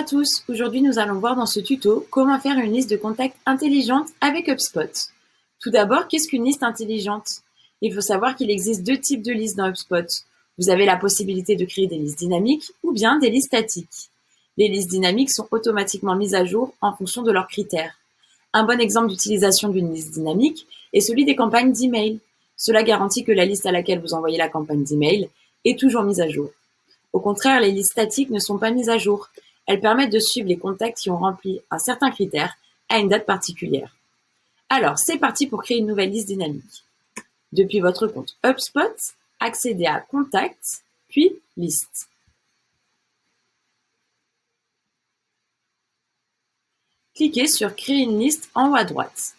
tous, aujourd'hui nous allons voir dans ce tuto comment faire une liste de contacts intelligente avec HubSpot. Tout d'abord, qu'est-ce qu'une liste intelligente? Il faut savoir qu'il existe deux types de listes dans HubSpot. Vous avez la possibilité de créer des listes dynamiques ou bien des listes statiques. Les listes dynamiques sont automatiquement mises à jour en fonction de leurs critères. Un bon exemple d'utilisation d'une liste dynamique est celui des campagnes d'email. Cela garantit que la liste à laquelle vous envoyez la campagne d'email est toujours mise à jour. Au contraire, les listes statiques ne sont pas mises à jour. Elles permettent de suivre les contacts qui ont rempli un certain critère à une date particulière. Alors, c'est parti pour créer une nouvelle liste dynamique. Depuis votre compte HubSpot, accédez à Contacts, puis Liste. Cliquez sur Créer une liste en haut à droite.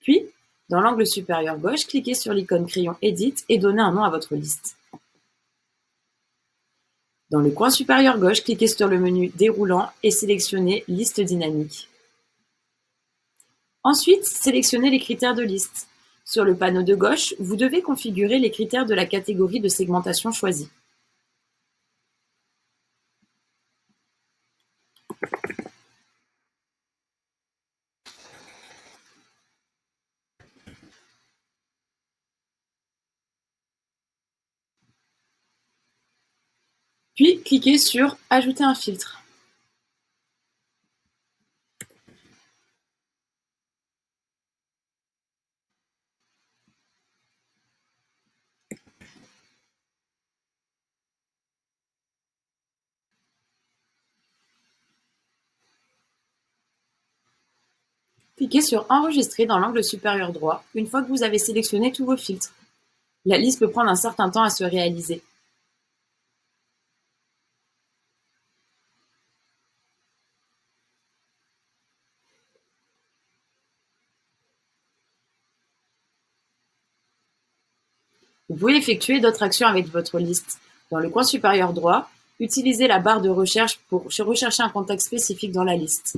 Puis, dans l'angle supérieur gauche, cliquez sur l'icône crayon Edit et donnez un nom à votre liste. Dans le coin supérieur gauche, cliquez sur le menu déroulant et sélectionnez Liste dynamique. Ensuite, sélectionnez les critères de liste. Sur le panneau de gauche, vous devez configurer les critères de la catégorie de segmentation choisie. Puis, cliquez sur « Ajouter un filtre ». Cliquez sur « Enregistrer » dans l'angle supérieur droit une fois que vous avez sélectionné tous vos filtres. La liste peut prendre un certain temps à se réaliser. Vous pouvez effectuer d'autres actions avec votre liste. Dans le coin supérieur droit, utilisez la barre de recherche pour rechercher un contact spécifique dans la liste.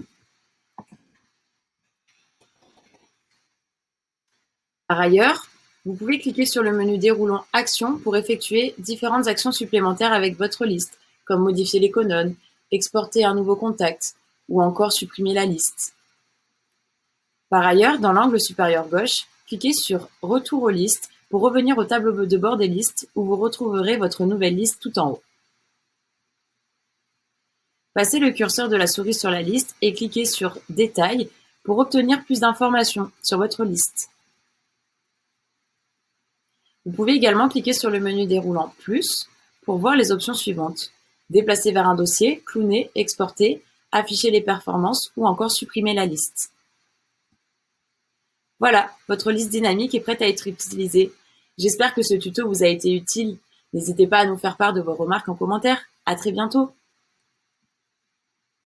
Par ailleurs, vous pouvez cliquer sur le menu déroulant Actions pour effectuer différentes actions supplémentaires avec votre liste, comme modifier les colonnes, exporter un nouveau contact ou encore supprimer la liste. Par ailleurs, dans l'angle supérieur gauche, cliquez sur Retour aux listes pour revenir au tableau de bord des listes où vous retrouverez votre nouvelle liste tout en haut. Passez le curseur de la souris sur la liste et cliquez sur Détails pour obtenir plus d'informations sur votre liste. Vous pouvez également cliquer sur le menu déroulant Plus pour voir les options suivantes. Déplacer vers un dossier, clowner, exporter, afficher les performances ou encore supprimer la liste. Voilà, votre liste dynamique est prête à être utilisée. J'espère que ce tuto vous a été utile. N'hésitez pas à nous faire part de vos remarques en commentaire. À très bientôt!